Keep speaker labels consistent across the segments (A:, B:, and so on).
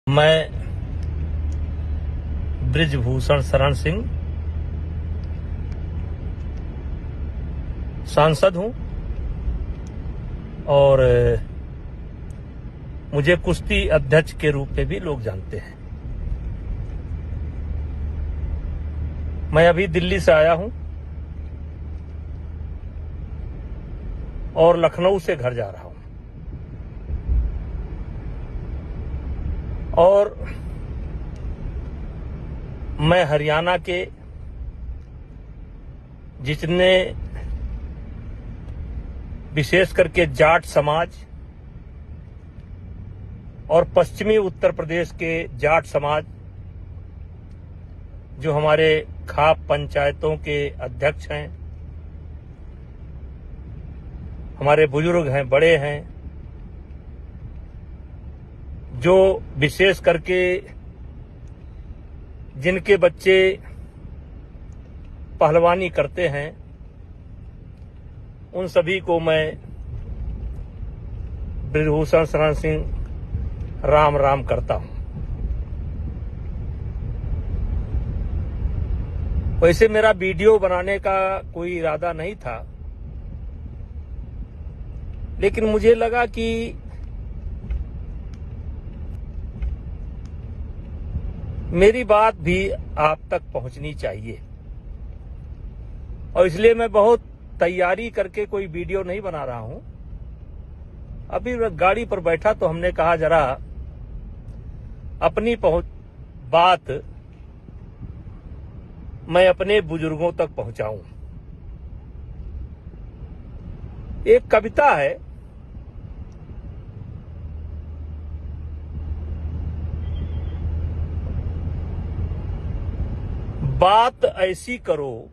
A: मैं बृजभूषण शरण सिंह सांसद हूं और मुझे कुश्ती अध्यक्ष के रूप में भी लोग जानते हैं। मैं अभी दिल्ली से आया हूं और लखनऊ से घर जा रहा हूं और मैं हरियाणा के जितने विशेष करके जाट समाज और पश्चिमी उत्तर प्रदेश के जाट समाज जो हमारे खाप पंचायतों के अध्यक्ष हैं, हमारे बुजुर्ग हैं, बड़े हैं, जो विशेष करके जिनके बच्चे पहलवानी करते हैं, उन सभी को मैं बृजभूषण शरण सिंह राम राम करता हूं। वैसे मेरा वीडियो बनाने का कोई इरादा नहीं था, लेकिन मुझे लगा कि मेरी बात भी आप तक पहुंचनी चाहिए और इसलिए मैं बहुत तैयारी करके कोई वीडियो नहीं बना रहा हूं। अभी गाड़ी पर बैठा तो हमने कहा जरा अपनी बात मैं अपने बुजुर्गों तक पहुंचाऊं। एक कविता है, बात ऐसी करो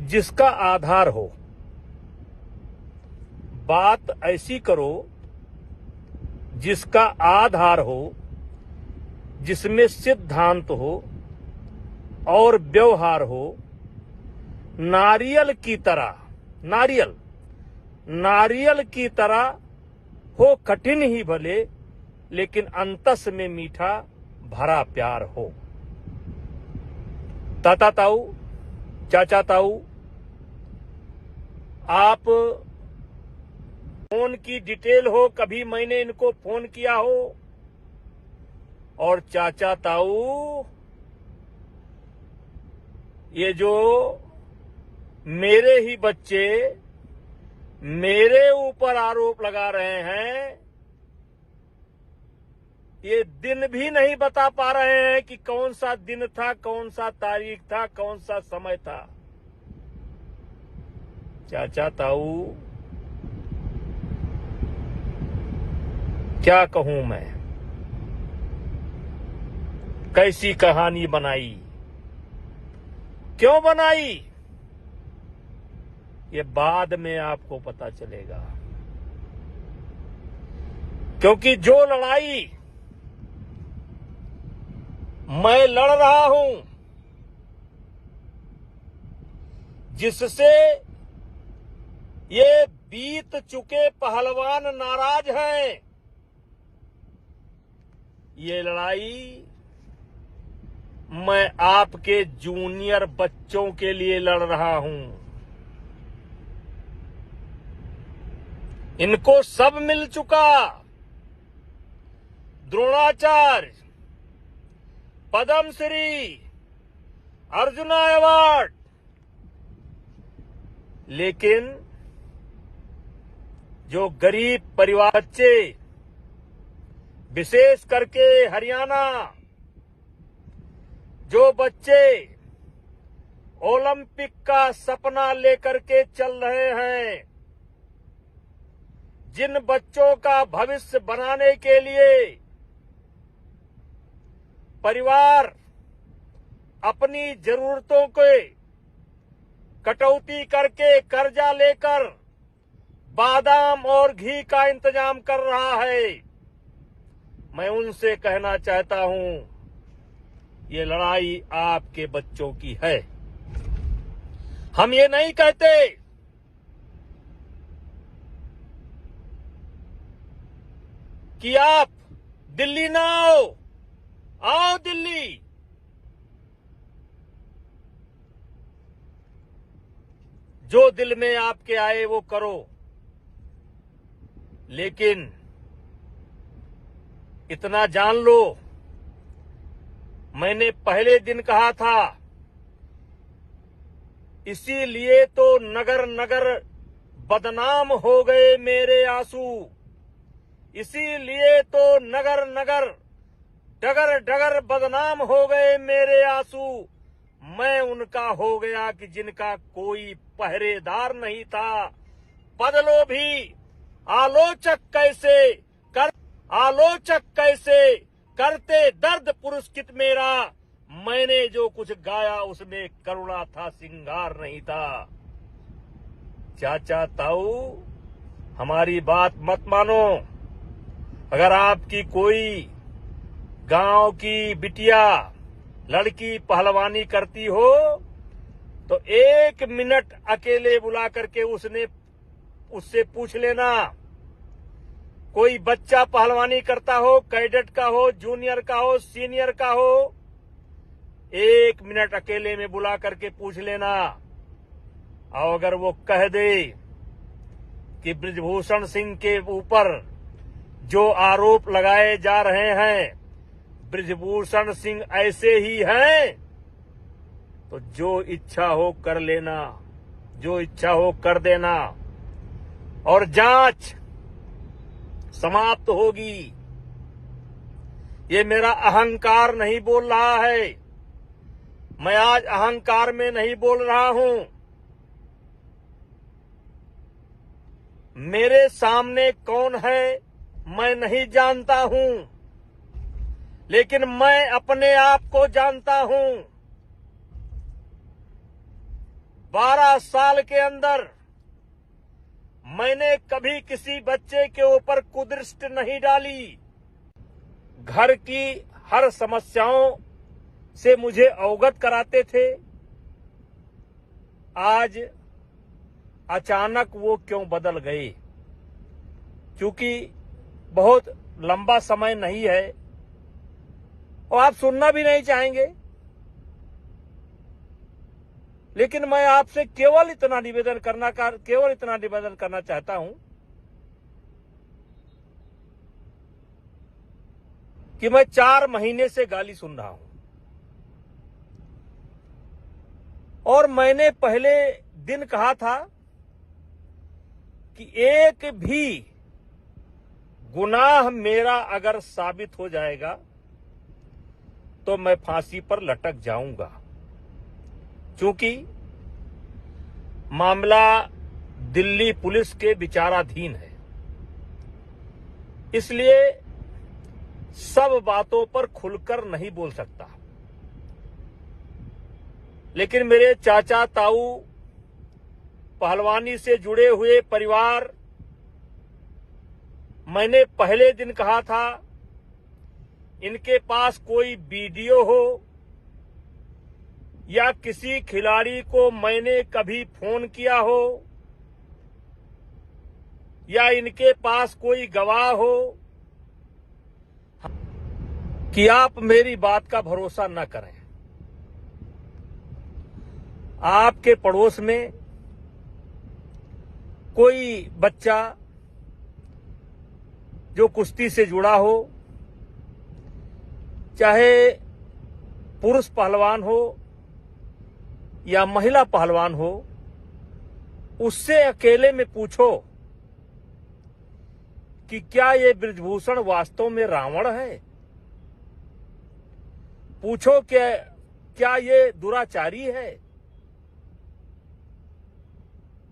A: जिसका आधार हो, बात ऐसी करो जिसका आधार हो, जिसमें सिद्धांत हो और व्यवहार हो। नारियल की तरह, नारियल की तरह हो कठिन ही भले, लेकिन अंतस में मीठा भरा प्यार हो। ताता ताऊ, चाचा ताऊ, आप फोन की डिटेल हो, कभी मैंने इनको फोन किया हो, और चाचा ताऊ ये जो मेरे ही बच्चे मेरे ऊपर आरोप लगा रहे हैं, ये दिन भी नहीं बता पा रहे हैं कि कौन सा दिन था, कौन सा तारीख था, कौन सा समय था। चाचा ताऊ क्या कहूं मैं, कैसी कहानी बनाई, क्यों बनाई, ये बाद में आपको पता चलेगा। क्योंकि जो लड़ाई मैं लड़ रहा हूं, जिससे ये बीत चुके पहलवान नाराज हैं, ये लड़ाई मैं आपके जूनियर बच्चों के लिए लड़ रहा हूं। इनको सब मिल चुका, द्रोणाचार्य, पद्मश्री, अर्जुन अवार्ड, लेकिन जो गरीब परिवार बच्चे, विशेष करके हरियाणा, जो बच्चे ओलंपिक का सपना लेकर के चल रहे हैं, जिन बच्चों का भविष्य बनाने के लिए परिवार अपनी जरूरतों के कटौती करके कर्जा लेकर बादाम और घी का इंतजाम कर रहा है, मैं उनसे कहना चाहता हूं, ये लड़ाई आपके बच्चों की है। हम ये नहीं कहते कि आप दिल्ली ना आओ दिल्ली। जो दिल में आपके आए वो करो, लेकिन इतना जान लो, मैंने पहले दिन कहा था, इसीलिए तो नगर नगर बदनाम हो गए मेरे आंसू, इसीलिए तो नगर नगर डगर डगर बदनाम हो गए मेरे आंसू। मैं उनका हो गया कि जिनका कोई पहरेदार नहीं था। बदलो भी आलोचक कैसे करते दर्द पुरस्कृत मेरा। मैंने जो कुछ गाया उसमें करुणा था, सिंगार नहीं था। चाचा ताऊ, हमारी बात मत मानो। अगर आपकी कोई गांव की बिटिया लड़की पहलवानी करती हो तो 1 मिनट अकेले बुला करके उससे पूछ लेना। कोई बच्चा पहलवानी करता हो, कैडेट का हो, जूनियर का हो, सीनियर का हो, 1 मिनट अकेले में बुला करके पूछ लेना। और अगर वो कह दे कि बृजभूषण सिंह के ऊपर जो आरोप लगाए जा रहे हैं बृजभूषण सिंह ऐसे ही हैं, तो जो इच्छा हो कर लेना, जो इच्छा हो कर देना और जांच समाप्त होगी। ये मेरा अहंकार नहीं बोल रहा है, मैं आज अहंकार में नहीं बोल रहा हूं। मेरे सामने कौन है मैं नहीं जानता हूं, लेकिन मैं अपने आप को जानता हूं। 12 साल के अंदर मैंने कभी किसी बच्चे के ऊपर कुदृष्टि नहीं डाली। घर की हर समस्याओं से मुझे अवगत कराते थे। आज अचानक वो क्यों बदल गए? क्योंकि बहुत लंबा समय नहीं है और आप सुनना भी नहीं चाहेंगे, लेकिन मैं आपसे केवल इतना निवेदन करना चाहता हूं कि मैं 4 महीने से गाली सुन रहा हूं और मैंने पहले दिन कहा था कि एक भी गुनाह मेरा अगर साबित हो जाएगा तो मैं फांसी पर लटक जाऊंगा, क्योंकि मामला दिल्ली पुलिस के विचाराधीन है। इसलिए सब बातों पर खुलकर नहीं बोल सकता। लेकिन मेरे चाचा ताऊ, पहलवानी से जुड़े हुए परिवार, मैंने पहले दिन कहा था, इनके पास कोई वीडियो हो या किसी खिलाड़ी को मैंने कभी फोन किया हो या इनके पास कोई गवाह हो, कि आप मेरी बात का भरोसा न करें। आपके पड़ोस में कोई बच्चा जो कुश्ती से जुड़ा हो, चाहे पुरुष पहलवान हो या महिला पहलवान हो, उससे अकेले में पूछो कि क्या ये बृजभूषण वास्तव में रावण है? पूछो क्या ये दुराचारी है?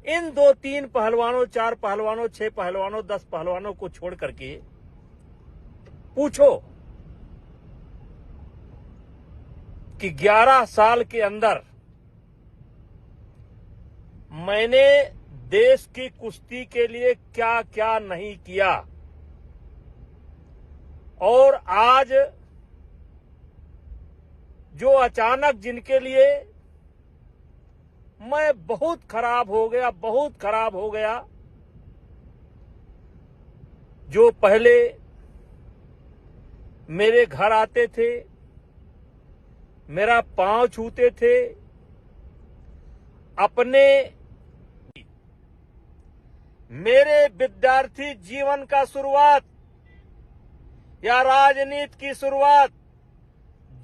A: इन 2-3 पहलवानों, 4 पहलवानों, 6 पहलवानों, 10 पहलवानों को छोड़ करके पूछो कि 11 साल के अंदर मैंने देश की कुश्ती के लिए क्या क्या नहीं किया, और आज जो अचानक जिनके लिए मैं बहुत खराब हो गया, जो पहले मेरे घर आते थे, मेरा पांव छूते थे, अपने मेरे विद्यार्थी जीवन का शुरुआत या राजनीति की शुरुआत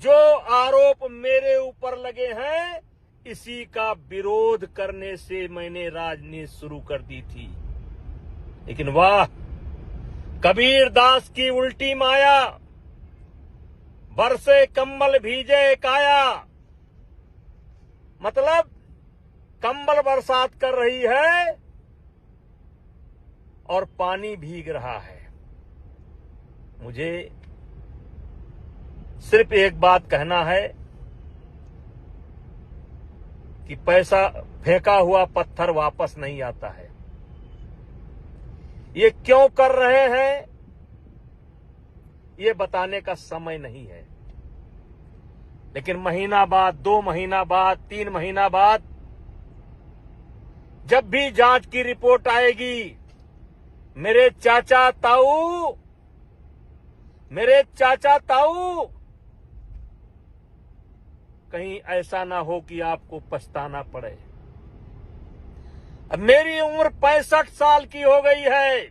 A: जो आरोप मेरे ऊपर लगे हैं, इसी का विरोध करने से मैंने राजनीति शुरू कर दी थी। लेकिन वाह, कबीर दास की उल्टी माया, बरसे कंबल भीजे काया। मतलब कंबल बरसात कर रही है और पानी भीग रहा है। मुझे सिर्फ एक बात कहना है कि पैसा फेंका हुआ पत्थर वापस नहीं आता है। ये क्यों कर रहे हैं, ये बताने का समय नहीं है। लेकिन महीना बाद, 2 महीना बाद, 3 महीना बाद जब भी जांच की रिपोर्ट आएगी, मेरे चाचा ताऊ कहीं ऐसा ना हो कि आपको पछताना पड़े। अब मेरी उम्र 65 साल की हो गई है।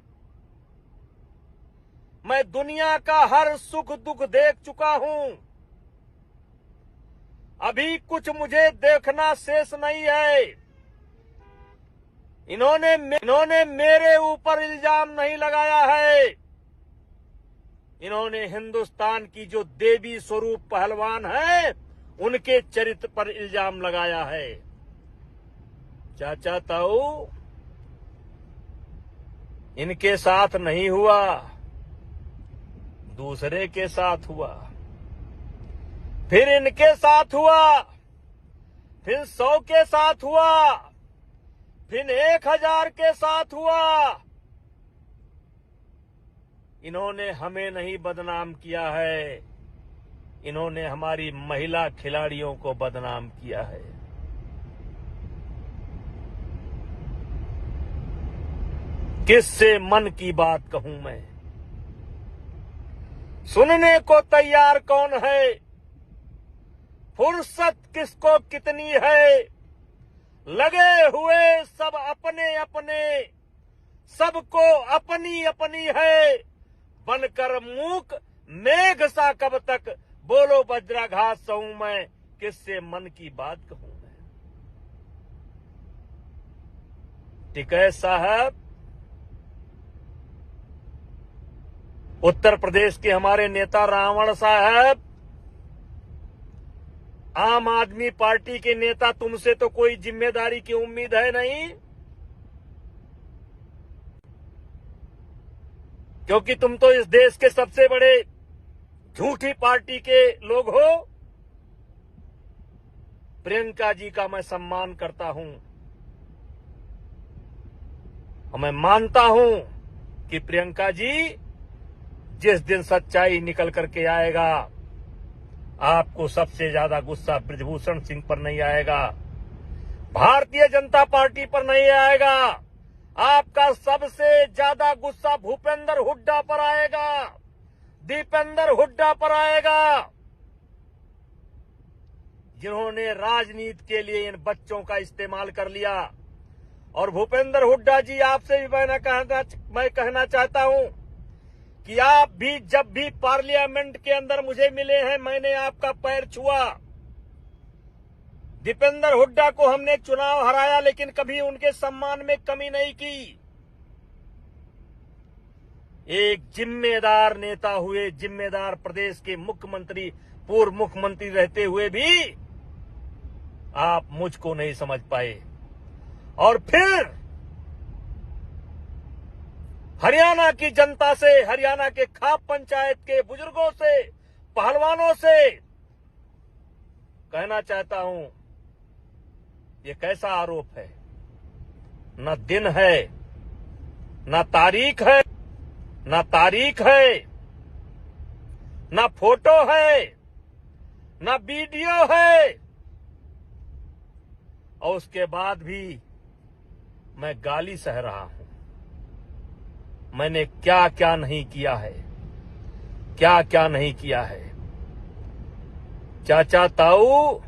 A: मैं दुनिया का हर सुख दुख देख चुका हूं। अभी कुछ मुझे देखना शेष नहीं है। इन्होंने मेरे ऊपर इल्जाम नहीं लगाया है। इन्होंने हिंदुस्तान की जो देवी स्वरूप पहलवान है, उनके चरित्र पर इल्जाम लगाया है। चाचा ताऊ, इनके साथ नहीं हुआ, दूसरे के साथ हुआ, फिर इनके साथ हुआ, फिर 100 के साथ हुआ, फिर 1000 के साथ हुआ। इन्होंने हमें नहीं बदनाम किया है, इन्होंने हमारी महिला खिलाड़ियों को बदनाम किया है। किससे मन की बात कहूं मैं? सुनने को तैयार कौन है? फुर्सत किसको कितनी है? लगे हुए सब अपने अपने, सबको अपनी अपनी है। बनकर मूक मेघ सा कब तक, बोलो वज्राघात सहूं मैं, किससे मन की बात कहूं मैं? टिकैत साहब, उत्तर प्रदेश के हमारे नेता रावण साहब, आम आदमी पार्टी के नेता, तुमसे तो कोई जिम्मेदारी की उम्मीद है नहीं, क्योंकि तुम तो इस देश के सबसे बड़े झूठी पार्टी के लोग हो। प्रियंका जी का मैं सम्मान करता हूं और मैं मानता हूं कि प्रियंका जी जिस दिन सच्चाई निकल करके आएगा, आपको सबसे ज्यादा गुस्सा बृजभूषण सिंह पर नहीं आएगा, भारतीय जनता पार्टी पर नहीं आएगा। आपका सबसे ज्यादा गुस्सा भूपेंद्र हुड्डा पर आएगा, दीपेंद्र हुड्डा पर आएगा, जिन्होंने राजनीति के लिए इन बच्चों का इस्तेमाल कर लिया। और भूपेंद्र हुड्डा जी, आपसे भी मैं कहना चाहता हूं कि आप भी जब भी पार्लियामेंट के अंदर मुझे मिले हैं, मैंने आपका पैर छुआ। दीपेंद्र हुड्डा को हमने चुनाव हराया, लेकिन कभी उनके सम्मान में कमी नहीं की। एक जिम्मेदार नेता हुए, जिम्मेदार प्रदेश के मुख्यमंत्री, पूर्व मुख्यमंत्री रहते हुए भी आप मुझको नहीं समझ पाए। और फिर हरियाणा की जनता से, हरियाणा के खाप पंचायत के बुजुर्गों से, पहलवानों से कहना चाहता हूं, ये कैसा आरोप है? न दिन है, न तारीख है, न फोटो है, न वीडियो है, और उसके बाद भी मैं गाली सह रहा हूं। मैंने क्या क्या नहीं किया है। क्या क्या नहीं किया है। चाचा ताऊ,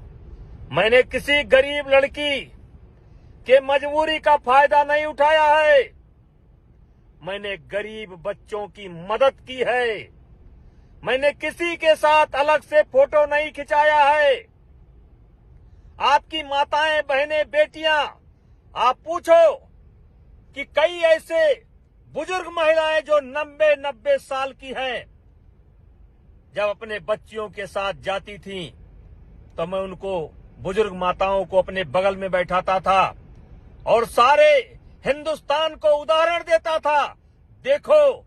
A: मैंने किसी गरीब लड़की के मजबूरी का फायदा नहीं उठाया है। मैंने गरीब बच्चों की मदद की है। मैंने किसी के साथ अलग से फोटो नहीं खिंचाया है। आपकी माताएं, बहनें, बेटियां, आप पूछो कि कई ऐसे बुजुर्ग महिलाएं जो 90 साल की हैं, जब अपने बच्चियों के साथ जाती थीं, तो मैं उनको, बुजुर्ग माताओं को अपने बगल में बैठाता था और सारे हिंदुस्तान को उदाहरण देता था। देखो,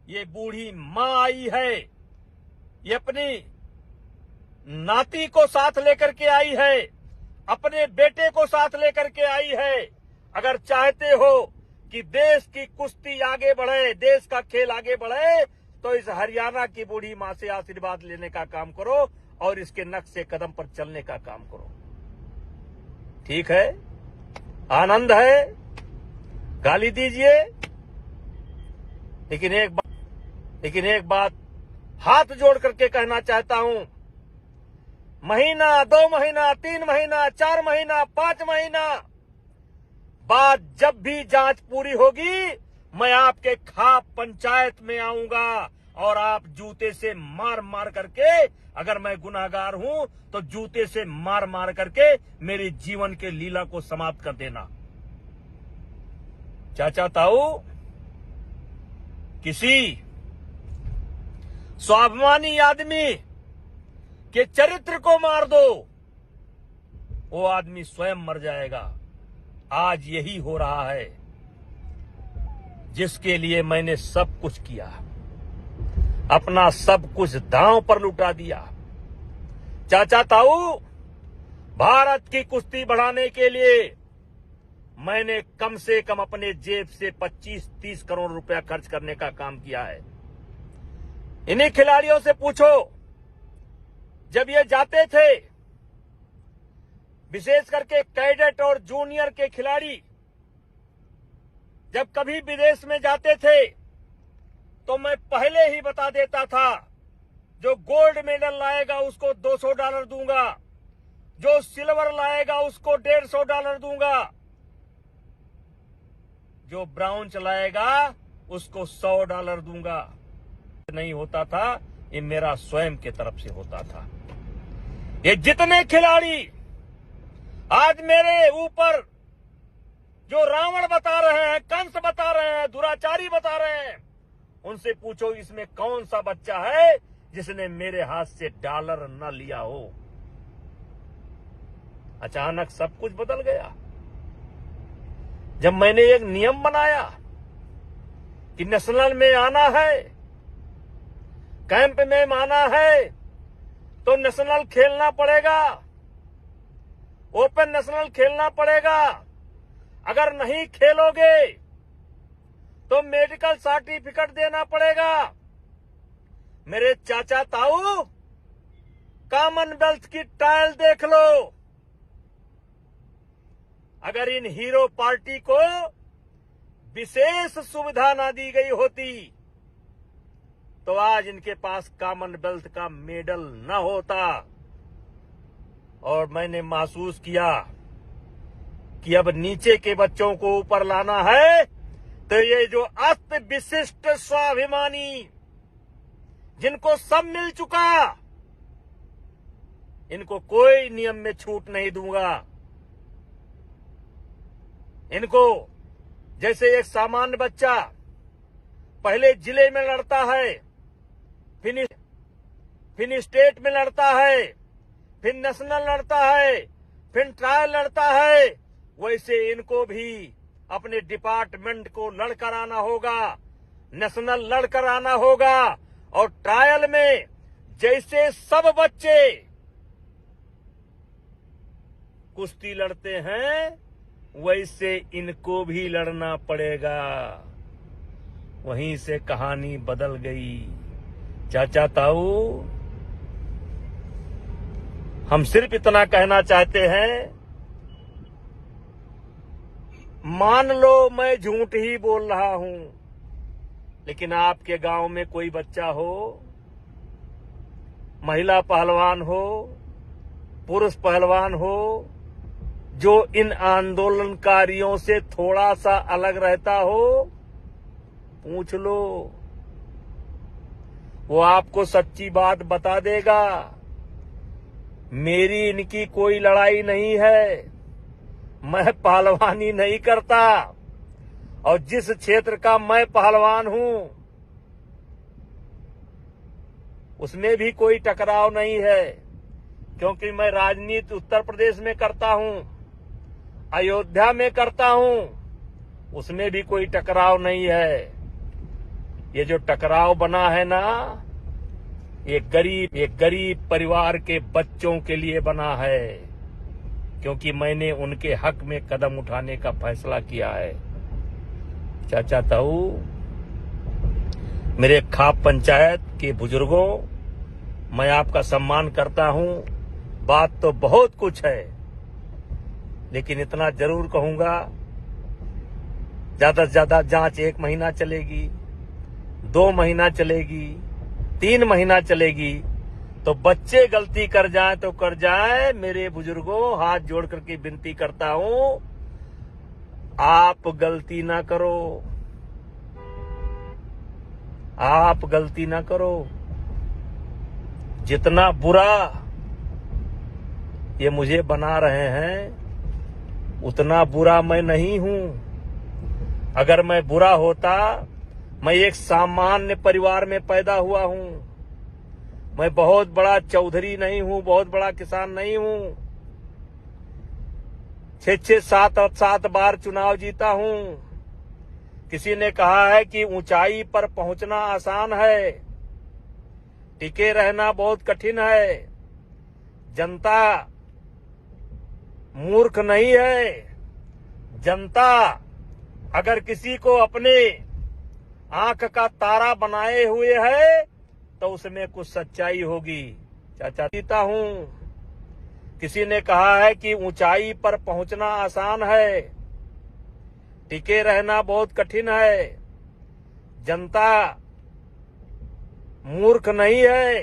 A: ये बूढ़ी मां आई है, ये अपनी नाती को साथ लेकर के आई है, अपने बेटे को साथ लेकर के आई है। अगर चाहते हो कि देश की कुश्ती आगे बढ़े, देश का खेल आगे बढ़े, तो इस हरियाणा की बूढ़ी मां से आशीर्वाद लेने का काम करो और इसके नक्शे कदम पर चलने का काम करो। ठीक है, आनंद है, गाली दीजिए, लेकिन एक बात हाथ जोड़ करके कहना चाहता हूं। महीना, 2 महीना, 3 महीना, 4 महीना, 5 महीना बाद जब भी जांच पूरी होगी, मैं आपके खाप पंचायत में आऊंगा और आप जूते से मार मार करके, अगर मैं गुनाहगार हूं तो जूते से मार मार करके मेरे जीवन के लीला को समाप्त कर देना। चाचा ताऊ, किसी स्वाभिमानी आदमी के चरित्र को मार दो, वो आदमी स्वयं मर जाएगा। आज यही हो रहा है, जिसके लिए मैंने सब कुछ किया, अपना सब कुछ दांव पर लुटा दिया। चाचा ताऊ, भारत की कुश्ती बढ़ाने के लिए मैंने कम से कम अपने जेब से 25-30 करोड़ रुपया खर्च करने का काम किया है। इन्हीं खिलाड़ियों से पूछो, जब ये जाते थे, विशेष करके कैडेट और जूनियर के खिलाड़ी जब कभी विदेश में जाते थे, तो मैं पहले ही बता देता था, जो गोल्ड मेडल लाएगा उसको $200 दूंगा, जो सिल्वर लाएगा उसको $150 दूंगा, जो ब्राउंज लाएगा उसको $100 दूंगा। नहीं होता था, ये मेरा स्वयं के तरफ से होता था। ये जितने खिलाड़ी आज मेरे ऊपर जो रावण बता रहे हैं, कंस बता रहे हैं, दुराचारी बता रहे हैं, उनसे पूछो इसमें कौन सा बच्चा है जिसने मेरे हाथ से डॉलर न लिया हो। अचानक सब कुछ बदल गया जब मैंने एक नियम बनाया कि नेशनल में आना है, कैंप में आना है तो नेशनल खेलना पड़ेगा, ओपन नेशनल खेलना पड़ेगा। अगर नहीं खेलोगे तो मेडिकल सर्टिफिकेट देना पड़ेगा। मेरे चाचा ताऊ, कॉमनवेल्थ की ट्रायल देख लो। अगर इन हीरो पार्टी को विशेष सुविधा ना दी गई होती तो आज इनके पास कॉमनवेल्थ का मेडल न होता। और मैंने महसूस किया कि अब नीचे के बच्चों को ऊपर लाना है, तो ये जो अस्त विशिष्ट स्वाभिमानी, जिनको सब मिल चुका, इनको कोई नियम में छूट नहीं दूंगा। इनको, जैसे एक सामान्य बच्चा पहले जिले में लड़ता है, फिर स्टेट में लड़ता है, फिर नेशनल लड़ता है, फिर ट्रायल लड़ता है, वैसे इनको भी अपने डिपार्टमेंट को लड़कर आना होगा, नेशनल लड़कर आना होगा। और ट्रायल में जैसे सब बच्चे कुश्ती लड़ते हैं, वैसे इनको भी लड़ना पड़ेगा। वहीं से कहानी बदल गई। चाचा ताऊ, हम सिर्फ इतना कहना चाहते हैं, मान लो मैं झूठ ही बोल रहा हूं, लेकिन आपके गांव में कोई बच्चा हो महिला पहलवान हो, पुरुष पहलवान हो, जो इन आंदोलनकारियों से थोड़ा सा अलग रहता हो, पूछ लो, वो आपको सच्ची बात बता देगा। मेरी इनकी कोई लड़ाई नहीं है, मैं पहलवानी नहीं करता, और जिस क्षेत्र का मैं पहलवान हूं उसमें भी कोई टकराव नहीं है, क्योंकि मैं राजनीति उत्तर प्रदेश में करता हूं, अयोध्या में करता हूं, उसमें भी कोई टकराव नहीं है। ये जो टकराव बना है ना, ये गरीब परिवार के बच्चों के लिए बना है, क्योंकि मैंने उनके हक में कदम उठाने का फैसला किया है। चाचा ताऊ, मेरे खाप पंचायत के बुजुर्गों, मैं आपका सम्मान करता हूं। बात तो बहुत कुछ है, लेकिन इतना जरूर कहूंगा, ज्यादा से ज्यादा जांच 1 महीना चलेगी, 2 महीना चलेगी, 3 महीना चलेगी, तो बच्चे गलती कर जाएं तो कर जाएं। मेरे बुजुर्गों, हाथ जोड़ करके विनती करता हूं, आप गलती ना करो, आप गलती ना करो। जितना बुरा ये मुझे बना रहे हैं, उतना बुरा मैं नहीं हूं। अगर मैं बुरा होता, मैं एक सामान्य परिवार में पैदा हुआ हूं। मैं बहुत बड़ा चौधरी नहीं हूं, बहुत बड़ा किसान नहीं हूं। 6-6, 7 बार चुनाव जीता हूं। किसी ने कहा है कि ऊंचाई पर पहुंचना आसान है, टिके रहना बहुत कठिन है। जनता मूर्ख नहीं है। जनता अगर किसी को अपने आंख का तारा बनाए हुए है, तो उसमें कुछ सच्चाई होगी। चाचा जीता हूं। किसी ने कहा है कि ऊंचाई पर पहुंचना आसान है, टिके रहना बहुत कठिन है। जनता मूर्ख नहीं है।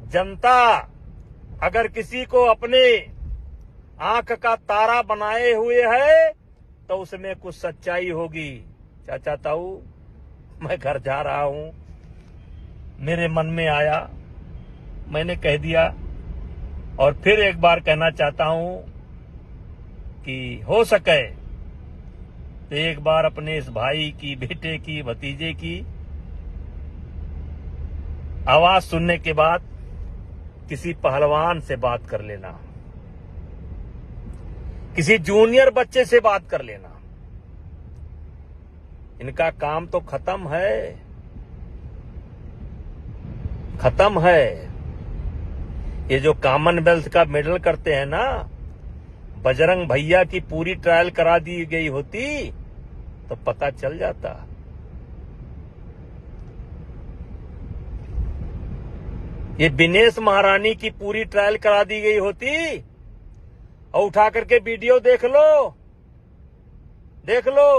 A: जनता अगर किसी को अपने आंख का तारा बनाए हुए है, तो उसमें कुछ सच्चाई होगी। चाचा ताऊ, मैं घर जा रहा हूं, मेरे मन में आया, मैंने कह दिया, और फिर एक बार कहना चाहता हूं कि हो सके तो एक बार अपने इस भाई की, बेटे की, भतीजे की आवाज सुनने के बाद किसी पहलवान से बात कर लेना, किसी जूनियर बच्चे से बात कर लेना। इनका काम तो खत्म है, खत्म है। ये जो कॉमनवेल्थ का मेडल करते हैं ना, बजरंग भैया की पूरी ट्रायल करा दी गई होती तो पता चल जाता। ये दिनेश महारानी की पूरी ट्रायल करा दी गई होती, और उठा करके वीडियो देख लो, देख लो।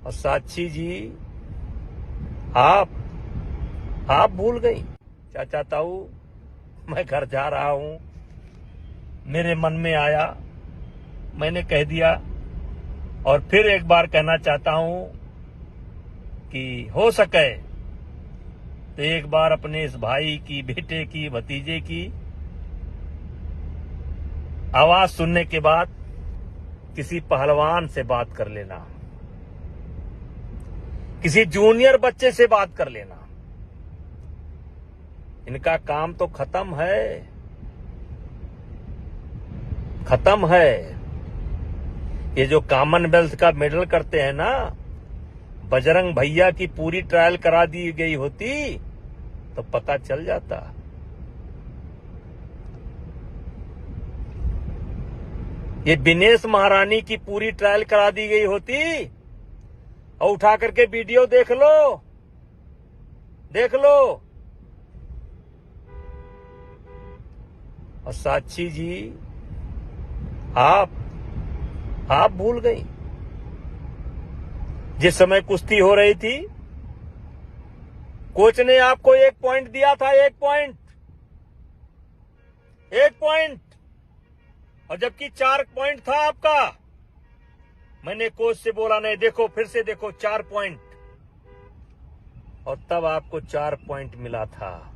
A: और साक्षी जी, आप भूल गई। चाचा ताऊ, मैं घर जा रहा हूं, मेरे मन में आया, मैंने कह दिया, और फिर एक बार कहना चाहता हूं कि हो सके तो एक बार अपने इस भाई की, बेटे की, भतीजे की आवाज सुनने के बाद किसी पहलवान से बात कर लेना, किसी जूनियर बच्चे से बात कर लेना। इनका काम तो खत्म है, खत्म है। ये जो कॉमनवेल्थ का मेडल करते हैं ना, बजरंग भैया की पूरी ट्रायल करा दी गई होती तो पता चल जाता। ये दिनेश महारानी की पूरी ट्रायल करा दी गई होती, और उठा करके वीडियो देख लो, देख लो। और साक्षी जी, आप भूल गई। जिस समय कुश्ती हो रही थी, कोच ने आपको 1 पॉइंट दिया था, 1 पॉइंट, और जबकि 4 पॉइंट था आपका। मैंने कोच से बोला नहीं, देखो फिर से देखो 4 पॉइंट, और तब आपको 4 पॉइंट मिला था।